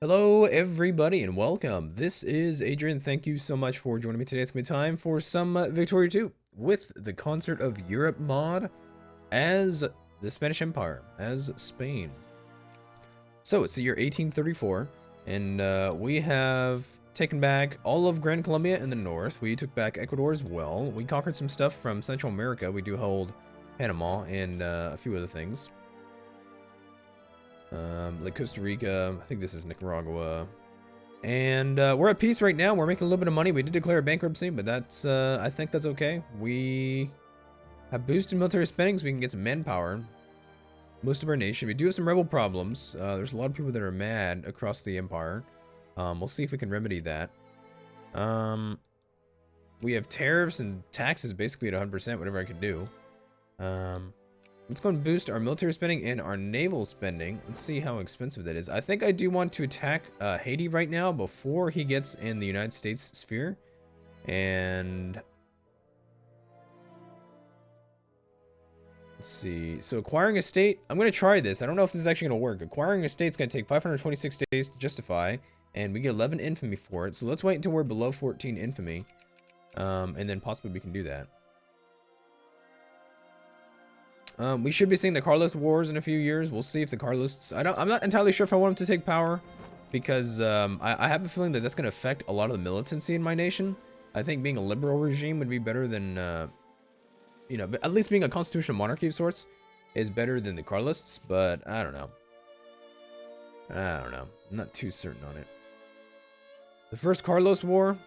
Hello everybody and welcome. This is Adrian. Thank you so much for joining me today. It's going to be time for some Victoria 2 with the Concert of Europe mod as the Spanish Empire, as Spain. So it's the year 1834 and we have taken back all of Gran Colombia in the north. We took back Ecuador as well. We conquered some stuff from Central America. We do hold Panama and a few other things. Like Costa Rica, I think this is Nicaragua. And we're at peace right now. We're making a little bit of money. We did declare a bankruptcy, but that's, I think that's okay. We have boosted military spending so we can get some manpower. Most of our nation. We do have some rebel problems. There's a lot of people that are mad across the empire. We'll see if we can remedy that. We have tariffs and taxes basically at 100%, whatever I can do. Let's go and boost our military spending and our naval spending. Let's see how expensive that is. I think I do want to attack Haiti right now before he gets in the United States sphere. And let's see. So acquiring a state, I'm going to try this. I don't know if this is actually going to work. Acquiring a state is going to take 526 days to justify, and we get 11 infamy for it. So let's wait until we're below 14 infamy, and then possibly we can do that. We should be seeing the Carlist wars in a few years. We'll see if the Carlists... I'm not entirely sure if I want them to take power, because I have a feeling that that's going to affect a lot of the militancy in my nation. I think being a liberal regime would be better than, you know, at least being a constitutional monarchy of sorts is better than the Carlists, but I don't know. I'm not too certain on it. The first Carlos War...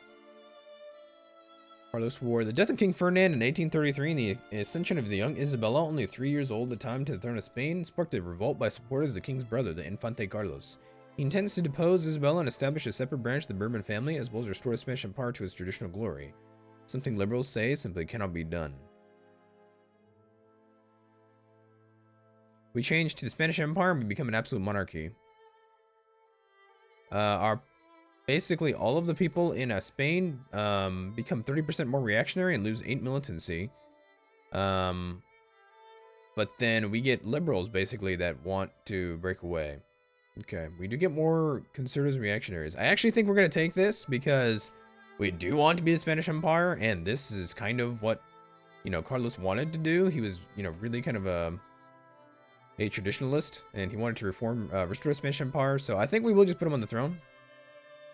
The death of King Ferdinand in 1833 and the ascension of the young Isabella, only 3 years old at the time, to the throne of Spain, sparked a revolt by supporters of the king's brother, the Infante Carlos. He intends to depose Isabella and establish a separate branch of the Bourbon family, as well as restore the Spanish Empire to its traditional glory. Something liberals say simply cannot be done. We change to the Spanish Empire and we become an absolute monarchy. Basically, all of the people in Spain become 30% more reactionary and lose 8 militancy. But then we get liberals, basically, that want to break away. Okay, we do get more conservatives and reactionaries. I actually think we're going to take this because we do want to be the Spanish Empire, and this is kind of what, you know, Carlos wanted to do. He was, you know, really kind of a traditionalist, and he wanted to restore the Spanish Empire, so I think we will just put him on the throne.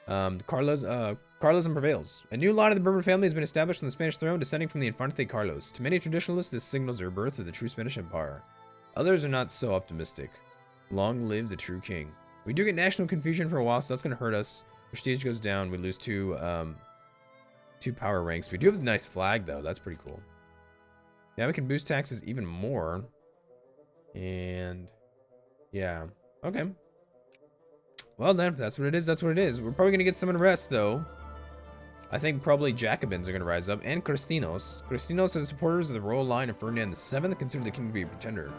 Carlism prevails. A new line of the Bourbon family has been established on the Spanish throne, descending from the Infante Carlos. To many traditionalists, this signals the rebirth of the true Spanish Empire. Others are not so optimistic. Long live the true king. We do get national confusion for a while, so that's going to hurt us. Prestige goes down. We lose two power ranks. We do have a nice flag, though. That's pretty cool. Now we can boost taxes even more. And yeah. Okay. Well then, if that's what it is, that's what it is. We're probably going to get some unrest, though. I think probably Jacobins are going to rise up, and Cristinos. Cristinos are the supporters of the royal line of Ferdinand VII, consider the king to be a pretender.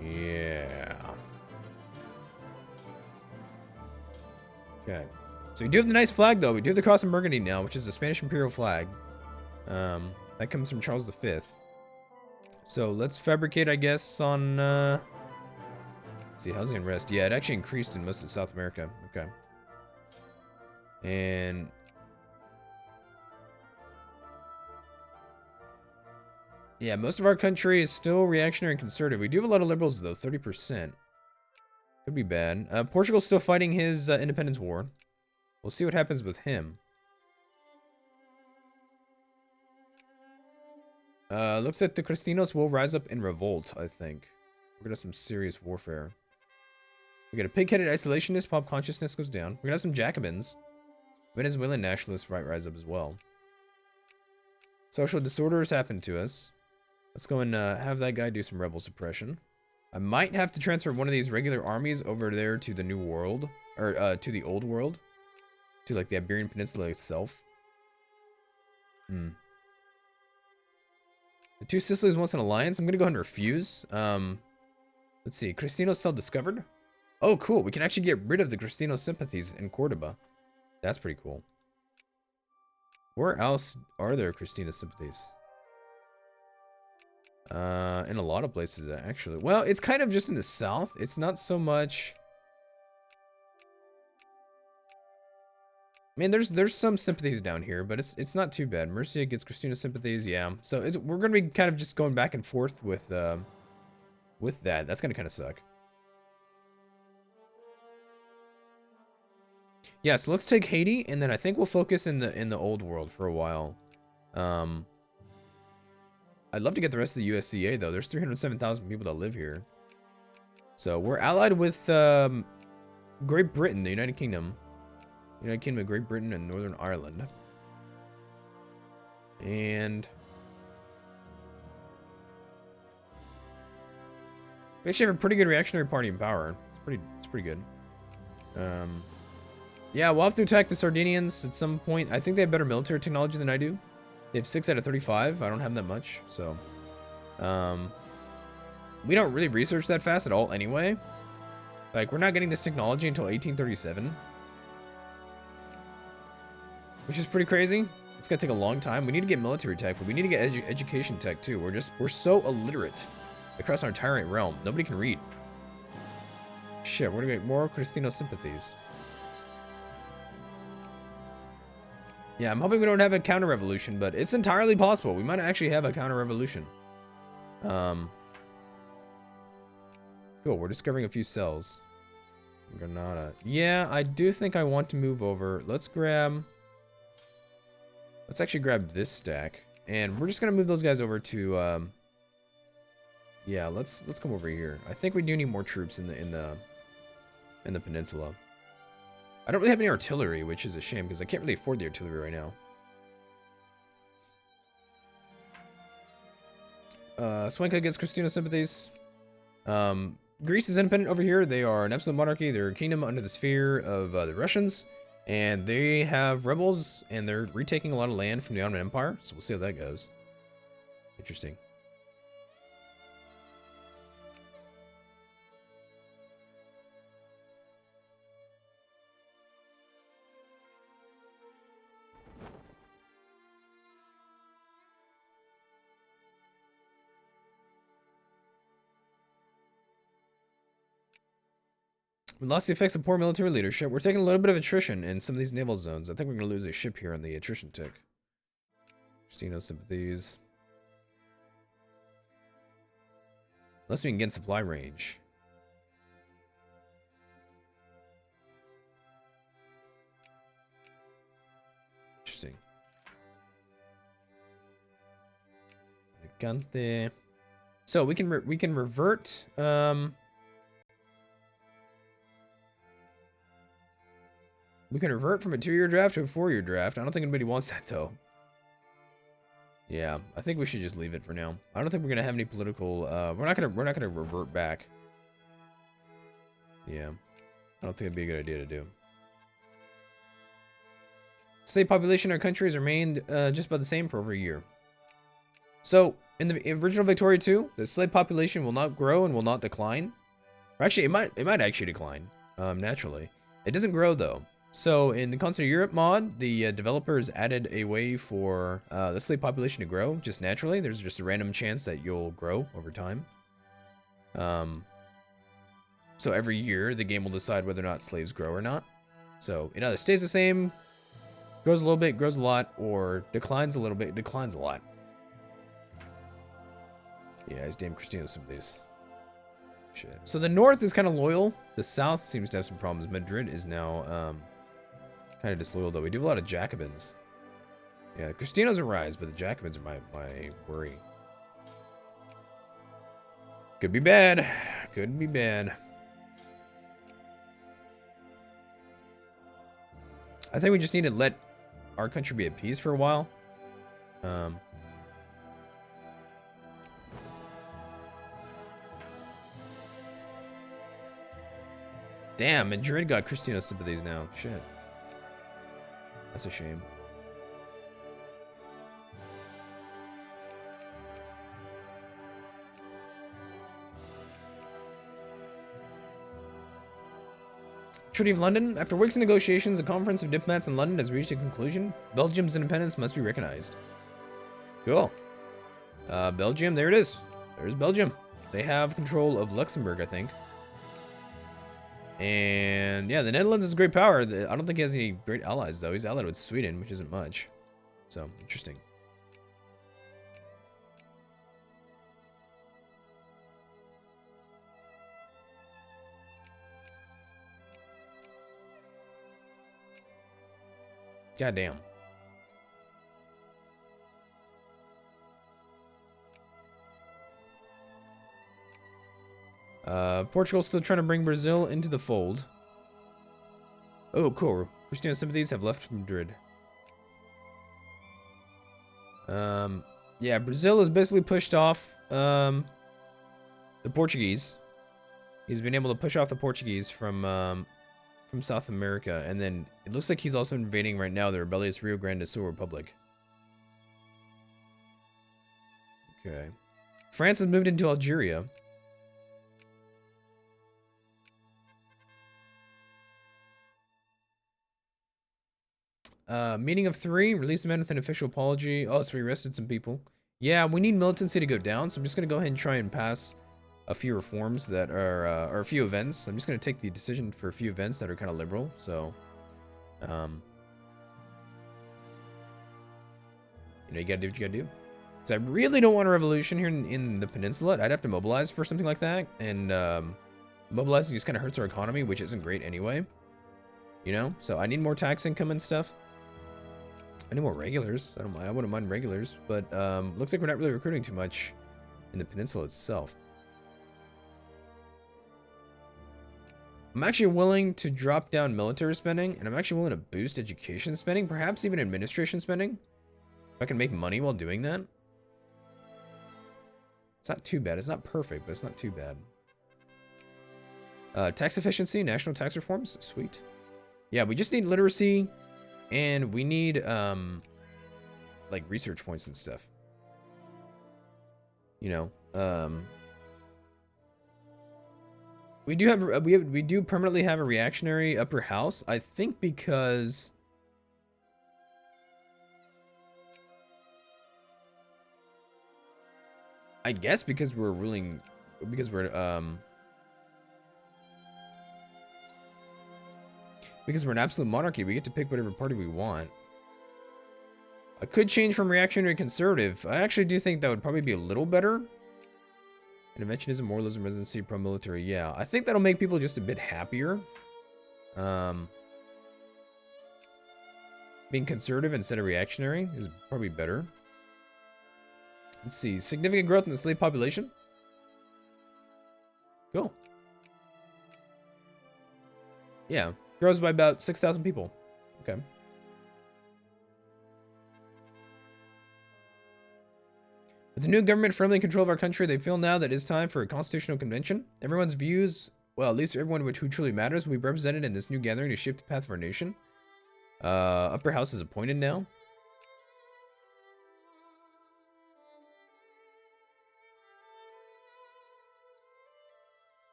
Yeah. Okay. So we do have the nice flag, though. We do have the cross in Burgundy now, which is the Spanish imperial flag. That comes from Charles V. So let's fabricate, I guess, on... Let's see, housing and rest. Yeah, it actually increased in most of South America. Okay. And... yeah, most of our country is still reactionary and conservative. We do have a lot of liberals, though. 30%. Could be bad. Portugal's still fighting his independence war. We'll see what happens with him. Looks like the Cristinos will rise up in revolt, I think. We're gonna have some serious warfare. We got a pig-headed isolationist, pop consciousness goes down. We're gonna have some Jacobins. Venezuelan nationalists rise up as well. Social disorders happen to us. Let's go and have that guy do some rebel suppression. I might have to transfer one of these regular armies over there to the New World. Or to the Old World. To like the Iberian Peninsula itself. The two Sicilies wants an alliance. I'm gonna go ahead and refuse. Let's see. Cristinos cell discovered. Oh, cool. We can actually get rid of the Cristino sympathies in Cordoba. That's pretty cool. Where else are there Cristino sympathies? In a lot of places, actually. Well, it's kind of just in the south. It's not so much I mean, there's some sympathies down here, but it's not too bad. Mercia gets Christina's sympathies, yeah. So we're gonna be kind of just going back and forth with that. That's gonna kind of suck. Yeah, so let's take Haiti, and then I think we'll focus in the old world for a while. I'd love to get the rest of the USCA though. There's 307,000 people that live here. So we're allied with Great Britain, the United Kingdom. United Kingdom of Great Britain and Northern Ireland. And we actually have a pretty good reactionary party in power. It's pretty good. Yeah, we'll have to attack the Sardinians at some point. I think they have better military technology than I do. They have 6 out of 35. I don't have that much, so we don't really research that fast at all anyway. Like, we're not getting this technology until 1837. Which is pretty crazy. It's gonna take a long time. We need to get military tech, but we need to get education tech too. We're so illiterate across our entire realm. Nobody can read. Shit, we're gonna get more Cristino sympathies. Yeah, I'm hoping we don't have a counter-revolution, but it's entirely possible. We might actually have a counter-revolution. Cool, we're discovering a few cells. Granada. Yeah, I do think I want to move over. Let's actually grab this stack. And we're just gonna move those guys over to yeah, let's come over here. I think we do need more troops in the peninsula. I don't really have any artillery, which is a shame because I can't really afford the artillery right now. Swanka gets Cristino sympathies. Greece is independent over here. They are an absolute monarchy. They're a kingdom under the sphere of the Russians. And they have rebels, and they're retaking a lot of land from the Ottoman Empire. So we'll see how that goes. Interesting. We lost the effects of poor military leadership. We're taking a little bit of attrition in some of these naval zones. I think we're going to lose a ship here on the attrition tick. Cristino sympathies. Unless we can get supply range. Interesting. Elegante. So we can revert. We can revert from a 2-year draft to a 4-year draft. I don't think anybody wants that, though. Yeah, I think we should just leave it for now. I don't think we're gonna have any political. We're not gonna revert back. Yeah, I don't think it'd be a good idea to do. Slave population in our country has remained just about the same for over a year. So in the original Victoria 2, the slave population will not grow and will not decline. Or actually, it might actually decline naturally. It doesn't grow though. So in the Continental Europe mod, the developers added a way for the slave population to grow just naturally. There's just a random chance that you'll grow over time. So every year, the game will decide whether or not slaves grow or not. So it either stays the same, grows a little bit, grows a lot, or declines a little bit, declines a lot. Yeah, his damn Cristino sympathies. Shit. So the north is kind of loyal. The south seems to have some problems. Madrid is now kind of disloyal, though. We do have a lot of Jacobins. Yeah, Cristinos arise, but the Jacobins are my worry. Could be bad. Could be bad. I think we just need to let our country be at peace for a while. Damn, Madrid got Cristino sympathies now. Shit. That's a shame. Treaty of London. After weeks of negotiations, a conference of diplomats in London has reached a conclusion. Belgium's independence must be recognized. Cool. Belgium, there it is. There's Belgium. They have control of Luxembourg, I think. And yeah, the Netherlands is a great power. I don't think he has any great allies, though. He's allied with Sweden, which isn't much. So, interesting. Goddamn. Portugal's still trying to bring Brazil into the fold. Oh, cool. Christian sympathies have left Madrid. Yeah, Brazil has basically pushed off the Portuguese. He's been able to push off the Portuguese from South America, and then it looks like he's also invading right now the rebellious Rio Grande do Sul Republic. Okay. France has moved into Algeria. Meeting of 3, release the man with an official apology. Oh, so we arrested some people. Yeah, we need militancy to go down, so I'm just gonna go ahead and try and pass a few reforms that are, or a few events. I'm just gonna take the decision for a few events that are kind of liberal, so, you know, you gotta do what you gotta do. So I really don't want a revolution here in the peninsula. I'd have to mobilize for something like that, and, mobilizing just kind of hurts our economy, which isn't great anyway. You know, so I need more tax income and stuff. I need more regulars. I wouldn't mind regulars, but looks like we're not really recruiting too much in the peninsula itself. I'm actually willing to drop down military spending, and I'm actually willing to boost education spending, perhaps even administration spending. If I can make money while doing that. It's not too bad. It's not perfect, but it's not too bad. Tax efficiency, national tax reforms, sweet. Yeah, we just need literacy, and we need like research points and stuff. You know, we do permanently have a reactionary upper house. I think because because we're ruling, because we're an absolute monarchy, we get to pick whatever party we want. I could change from reactionary to conservative. I actually do think that would probably be a little better. Interventionism, moralism, residency, pro-military. Yeah, I think that'll make people just a bit happier. Being conservative instead of reactionary is probably better. Let's see. Significant growth in the slave population. Cool. Yeah. Grows by about 6,000 people. Okay. With the new government firmly in control of our country, they feel now that it is time for a constitutional convention. Everyone's views, well, at least everyone who truly matters, will be represented in this new gathering to shape the path of our nation. Upper house is appointed now.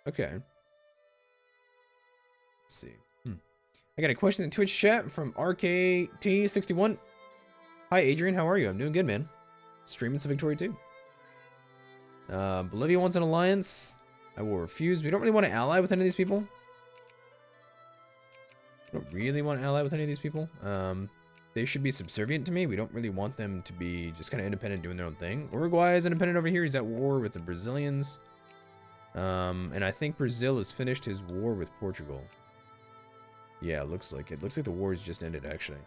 Okay. Let's see. I got a question in Twitch chat from RKT61. Hi, Adrian. How are you? I'm doing good, man. Streaming some Victoria too. Bolivia wants an alliance. I will refuse. We don't really want to ally with any of these people. We don't really want to ally with any of these people. They should be subservient to me. We don't really want them to be just kind of independent, doing their own thing. Uruguay is independent over here. He's at war with the Brazilians. And I think Brazil has finished his war with Portugal. Yeah, it looks like it. Looks like the war has just ended, actually.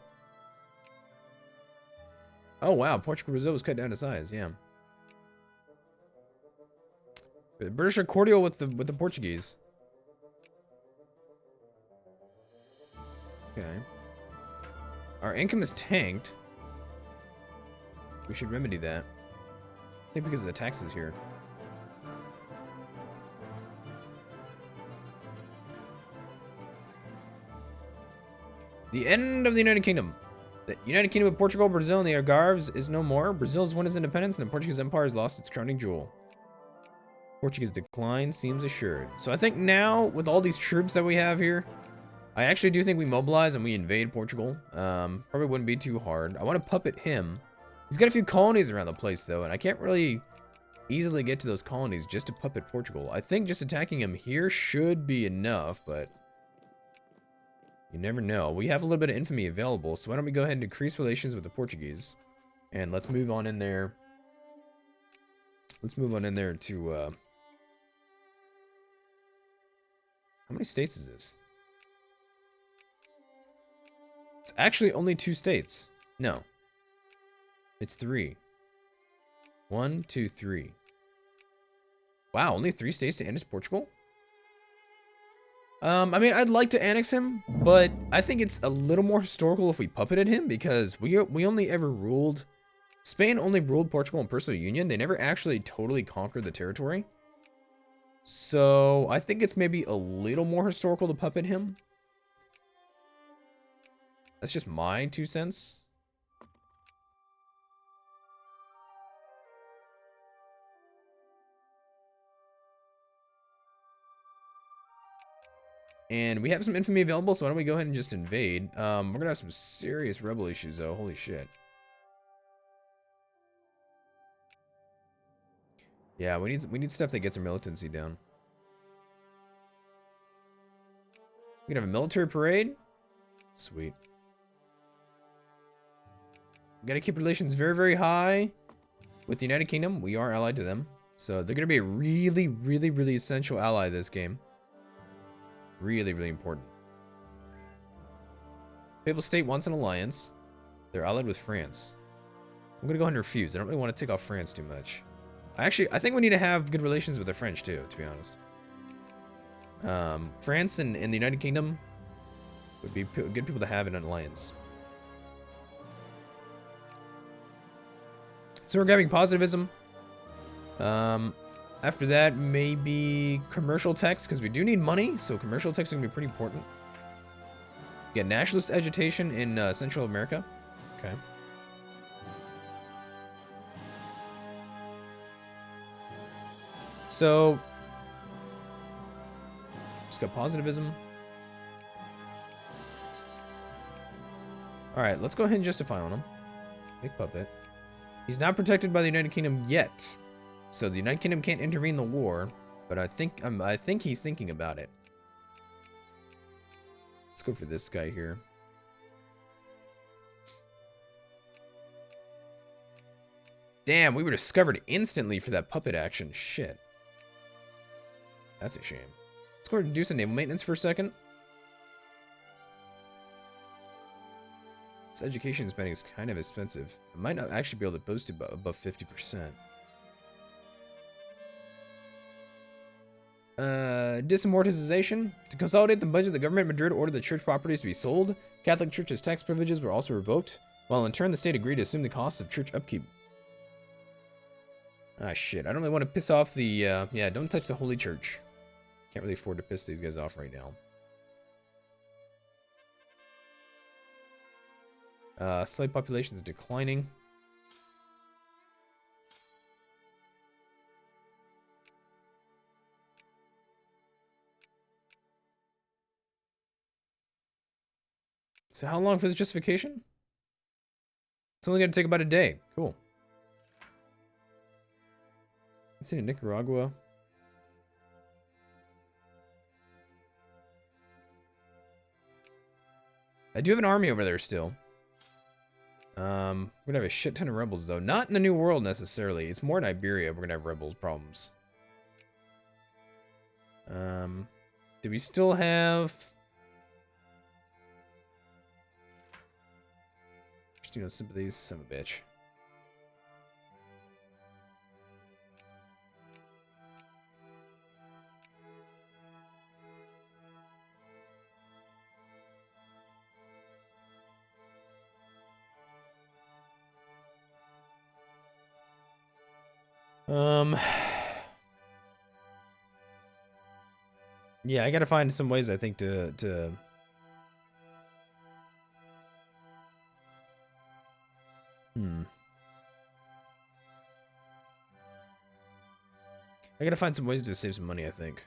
Oh, wow. Portugal-Brazil was cut down to size. Yeah. The British are cordial with the Portuguese. Okay. Our income is tanked. We should remedy that. I think because of the taxes here. The end of the United Kingdom. The United Kingdom of Portugal, Brazil, and the Algarves is no more. Brazil has won its independence, and the Portuguese Empire has lost its crowning jewel. Portuguese decline seems assured. So I think now, with all these troops that we have here, I actually do think we mobilize and we invade Portugal. Probably wouldn't be too hard. I want to puppet him. He's got a few colonies around the place, though, and I can't really easily get to those colonies just to puppet Portugal. I think just attacking him here should be enough, but you never know. We have a little bit of infamy available, so why don't we go ahead and decrease relations with the Portuguese. And let's move on in there. Let's move on in there to, how many states is this? It's actually only 2 states. No. It's 3. 1, 2, 3. Wow, only 3 states to annex Portugal? I mean, I'd like to annex him, but I think it's a little more historical if we puppeted him, because we only ever ruled... Spain only ruled Portugal in personal union. They never actually totally conquered the territory. So, I think it's maybe a little more historical to puppet him. That's just my 2 cents. And we have some infamy available, so why don't we go ahead and just invade. We're gonna have some serious rebel issues, though. Holy shit. Yeah, we need stuff that gets our militancy down. We can have a military parade. Sweet. We gotta keep relations very, very high with the United Kingdom. We are allied to them, so they're gonna be a really, really, really essential ally this game. Really, really important. Papal State wants an alliance. They're allied with France. I'm gonna go ahead and refuse. I don't really want to take off France too much. I think we need to have good relations with the French too, to be honest. France and the United Kingdom would be good people to have in an alliance. So we're grabbing positivism. After that, maybe commercial tax, because we do need money, so commercial tax is going to be pretty important. Get nationalist agitation in Central America. Okay. So, just got positivism. Alright, let's go ahead and justify on him. Big puppet. He's not protected by the United Kingdom yet. So the United Kingdom can't intervene in the war, but I think he's thinking about it. Let's go for this guy here. Damn, we were discovered instantly for that puppet action. Shit. That's a shame. Let's go ahead and do some naval maintenance for a second. This education spending is kind of expensive. I might not actually be able to boost it above 50%. Disamortization. To consolidate the budget, the government of Madrid ordered the church properties to be sold. Catholic Church's tax privileges were also revoked, while in turn the state agreed to assume the costs of church upkeep. Ah, shit. I don't really want to piss off the, yeah, don't touch the Holy Church. Can't really afford to piss these guys off right now. Slave population is declining. So how long for this justification? It's only going to take about a day. Cool. Let's see, in Nicaragua. I do have an army over there still. We're going to have a shit ton of rebels, though. Not in the New World, necessarily. It's more in Iberia we're going to have rebels problems. Do we still have... sympathies? Son of a bitch. Yeah, I gotta find some ways, I think, to I gotta find some ways to save some money, I think.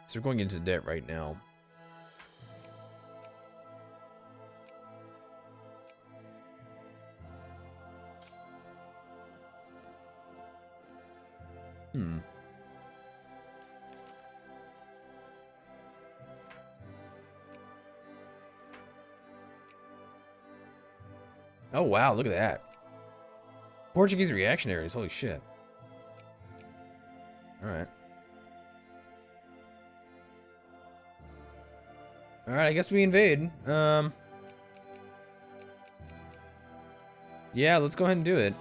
So we're going into debt right now. Oh, wow, look at that. Portuguese reactionaries, holy shit. Alright. Alright, I guess we invade. Yeah, let's go ahead and do it.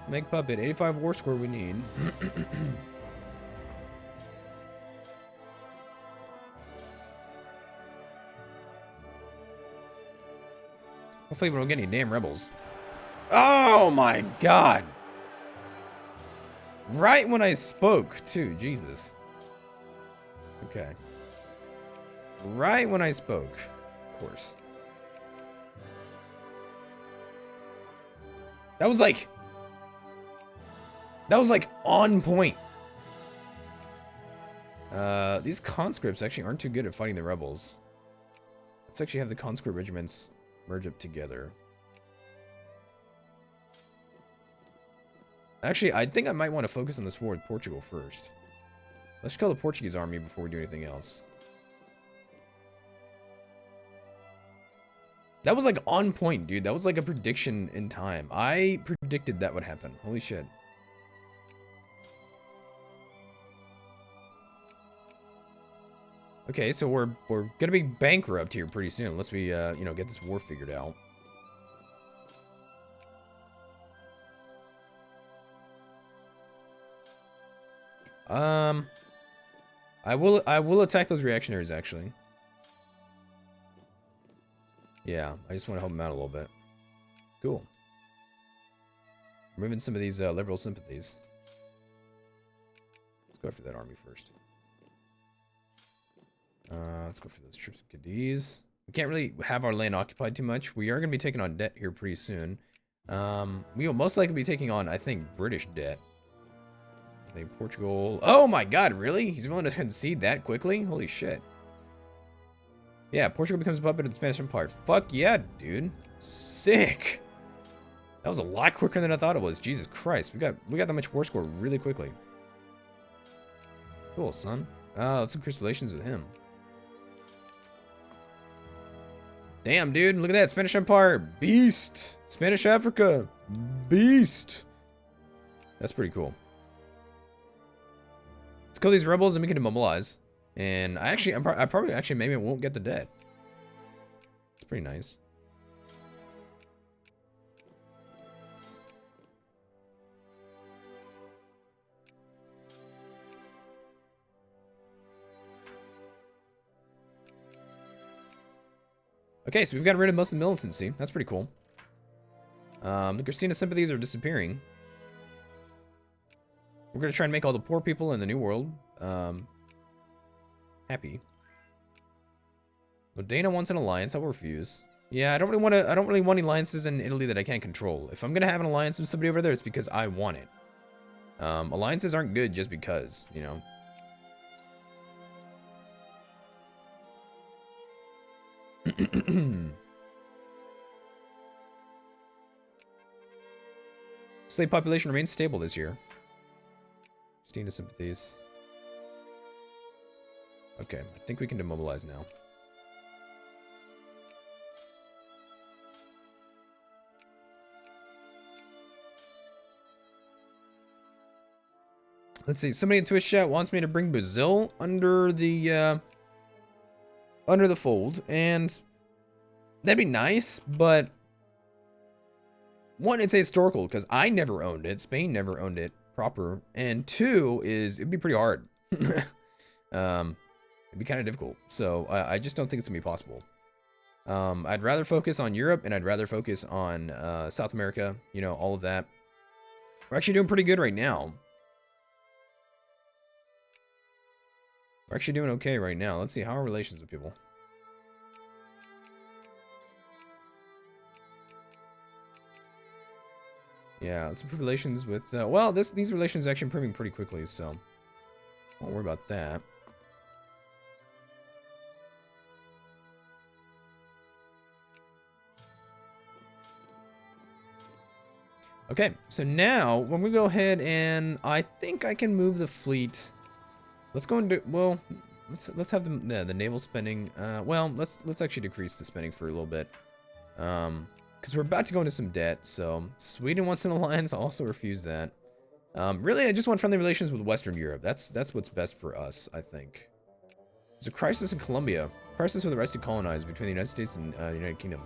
Make puppet. 85 war score we need. Hopefully we don't get any damn rebels. Oh my god! Right when I spoke, too. Jesus. Okay. Right when I spoke. Of course. That was like on point. These conscripts actually aren't too good at fighting the rebels. Let's actually have the conscript regiments merge up together. Actually, I think I might want to focus on this war with Portugal first. Let's kill the Portuguese army before we do anything else. That was like on point, dude. That was like a prediction in time. I predicted that would happen. Holy shit. Okay, so we're gonna be bankrupt here pretty soon, unless we, you know, get this war figured out. I will attack those reactionaries, actually. Yeah, I just want to help them out a little bit. Cool. Removing some of these liberal sympathies. Let's go after that army first. Let's go for those troops of Cadiz. We can't really have our land occupied too much. We are going to be taking on debt here pretty soon. We will most likely be taking on, I think, British debt. I think Portugal... Oh my god, really? He's willing to concede that quickly? Holy shit. Yeah, Portugal becomes a puppet of the Spanish Empire. Fuck yeah, dude. Sick. That was a lot quicker than I thought it was. Jesus Christ. We got that much war score really quickly. Cool, son. Let's increase relations with him. Damn, dude. Look at that. Spanish Empire. Beast. Spanish Africa. Beast. That's pretty cool. Let's kill these rebels and we can immobilize. And I probably actually maybe won't get the debt. It's pretty nice. Okay, so we've gotten rid of most of the militancy. That's pretty cool. The Christina sympathies are disappearing. We're gonna try and make all the poor people in the New World happy. Modena wants an alliance. I'll refuse. Yeah, I don't really want alliances in Italy that I can't control. If I'm gonna have an alliance with somebody over there, it's because I want it. Alliances aren't good just because, you know. Slave population remains stable this year. Christina sympathies. Okay, I think we can demobilize now. Let's see. Somebody in Twitch chat wants me to bring Brazil under the fold, and that'd be nice. But one, it's historical because I never owned it. Spain never owned it proper, and two is it'd be pretty hard. It'd be kind of difficult. So I just don't think it's gonna be possible. I'd rather focus on Europe, and I'd rather focus on South America. You know, all of that. We're actually doing pretty good right now. We're actually doing okay right now. Let's see, how are relations with people? Yeah, let's improve relations with, well, these relations are actually improving pretty quickly, so won't worry about that. Okay, so now, when we go ahead and I think I can move the fleet. Let's go and do, well, let's have the naval spending. Well, let's actually decrease the spending for a little bit. Because we're about to go into some debt, so Sweden wants an alliance. I'll also refuse that. Really, I just want friendly relations with Western Europe. That's what's best for us, I think. There's a crisis in Colombia. Crisis with the rights to colonize between the United States and the United Kingdom.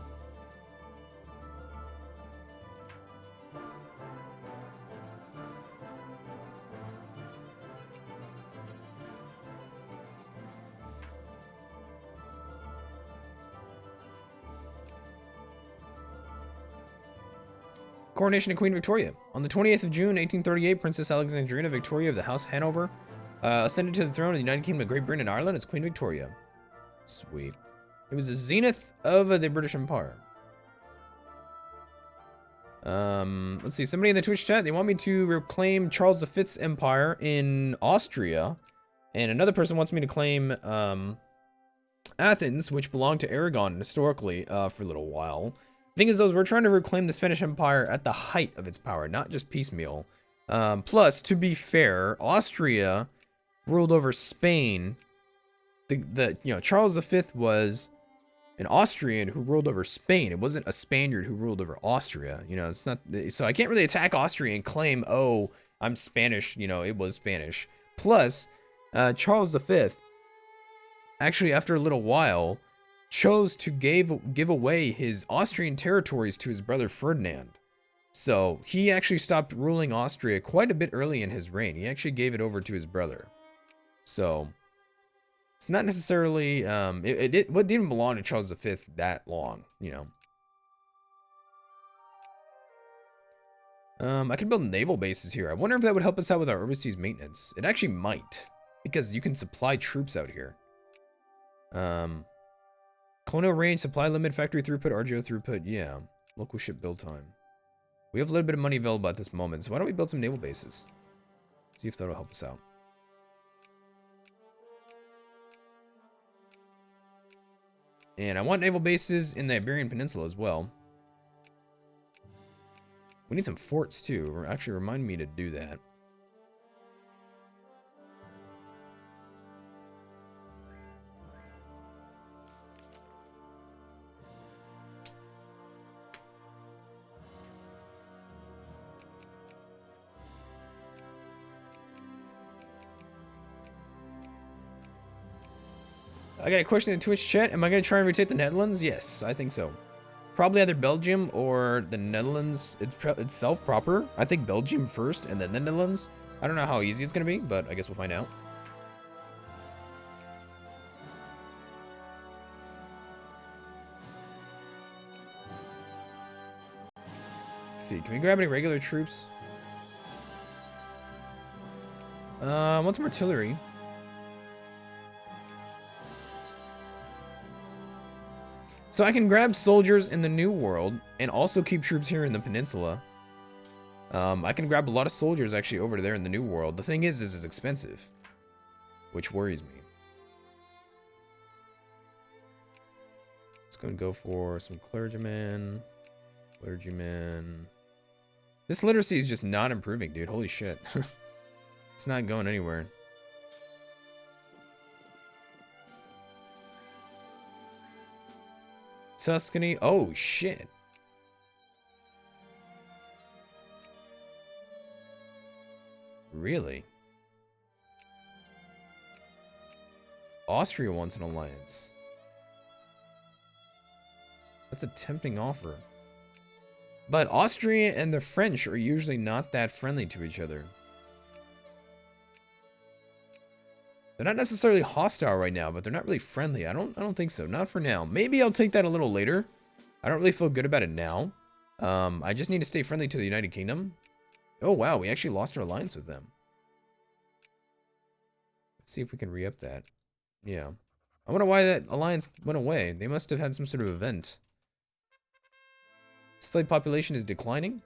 Coronation of Queen Victoria. On the 28th of June, 1838, Princess Alexandrina Victoria of the House Hanover ascended to the throne of the United Kingdom of Great Britain and Ireland as Queen Victoria. Sweet. It was the zenith of the British Empire. Let's see. Somebody in the Twitch chat, they want me to reclaim Charles V's empire in Austria. And another person wants me to claim Athens, which belonged to Aragon historically for a little while. The thing is, though, we're trying to reclaim the Spanish Empire at the height of its power, not just piecemeal. Plus, to be fair, Austria ruled over Spain. Charles V was an Austrian who ruled over Spain. It wasn't a Spaniard who ruled over Austria. It's not. So I can't really attack Austria and claim, oh, I'm Spanish. It was Spanish. Plus, Charles V, actually, after a little while, chose to give away his Austrian territories to his brother Ferdinand. So he actually stopped ruling Austria quite a bit early in his reign. He actually gave it over to his brother. So it's not necessarily it didn't belong to Charles V that long, I can build naval bases here. I wonder if that would help us out with our overseas maintenance. It actually might, because you can supply troops out here. Colonial range, supply limit, factory throughput, RGO throughput, yeah. Local ship build time. We have a little bit of money available at this moment, so why don't we build some naval bases? See if that'll help us out. And I want naval bases in the Iberian Peninsula as well. We need some forts too. Actually, remind me to do that. I got a question in the Twitch chat. Am I going to try and retake the Netherlands? Yes, I think so. Probably either Belgium or the Netherlands itself proper. I think Belgium first and then the Netherlands. I don't know how easy it's going to be, but I guess we'll find out. Let's see. Can we grab any regular troops? I want some artillery. So I can grab soldiers in the New World and also keep troops here in the peninsula. I can grab a lot of soldiers actually over there in the New World. The thing is it's expensive, which worries me. Let's go and go for some clergymen. This literacy is just not improving, dude. Holy shit. It's not going anywhere. Tuscany. Oh, shit. Really? Austria wants an alliance. That's a tempting offer. But Austria and the French are usually not that friendly to each other. They're not necessarily hostile right now, but they're not really friendly. I don't think so. Not for now. Maybe I'll take that a little later. I don't really feel good about it now. I just need to stay friendly to the United Kingdom. Oh, wow. We actually lost our alliance with them. Let's see if we can re-up that. Yeah. I wonder why that alliance went away. They must have had some sort of event. Slave population is declining.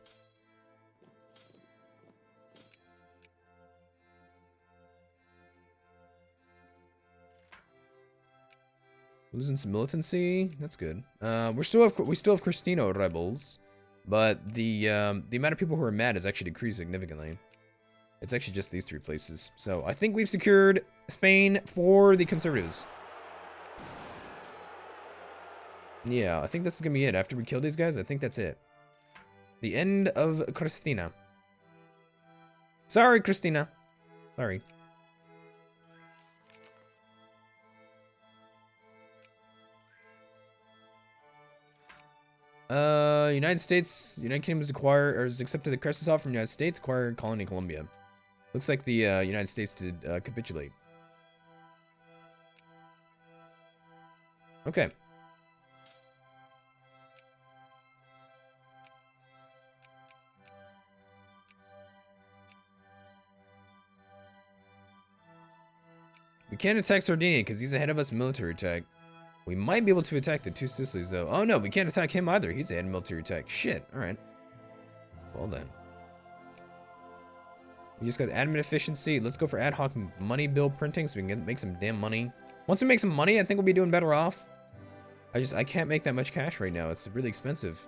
Losing some militancy. That's good. We still have Cristino rebels, but the amount of people who are mad has actually decreased significantly. It's actually just these three places. So I think we've secured Spain for the conservatives. Yeah, I think this is gonna be it. After we kill these guys, I think that's it. The end of Christina. Sorry, Christina. Sorry. United States, United Kingdom has acquired, or has accepted the crisis offer from the United States, acquired colony Colombia. Looks like the United States did capitulate. Okay. We can't attack Sardinia because he's ahead of us military attack. We might be able to attack the two Sicilies though. Oh no, we can't attack him either. He's ahead in military attack. Shit. Alright. Well then. We just got admin efficiency. Let's go for ad hoc money bill printing so we can make some damn money. Once we make some money, I think we'll be doing better off. I can't make that much cash right now. It's really expensive.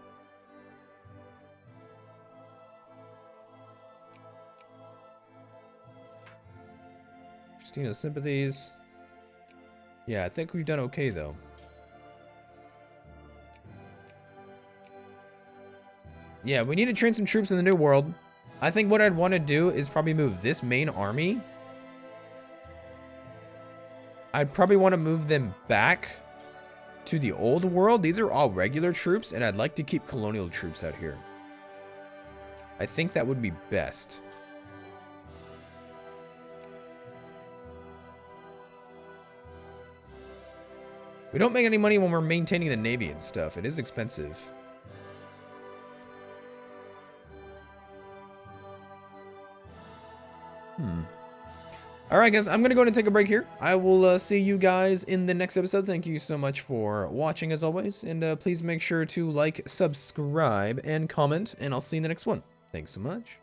Christina's sympathies. Yeah, I think we've done okay though. Yeah, we need to train some troops in the New World. I think what I'd want to do is probably move this main army. I'd probably want to move them back to the Old World. These are all regular troops, and I'd like to keep colonial troops out here. I think that would be best. We don't make any money when we're maintaining the Navy and stuff. It is expensive. Alright guys, I'm going to go ahead and take a break here. I will see you guys in the next episode. Thank you so much for watching as always. And please make sure to like, subscribe, and comment. And I'll see you in the next one. Thanks so much.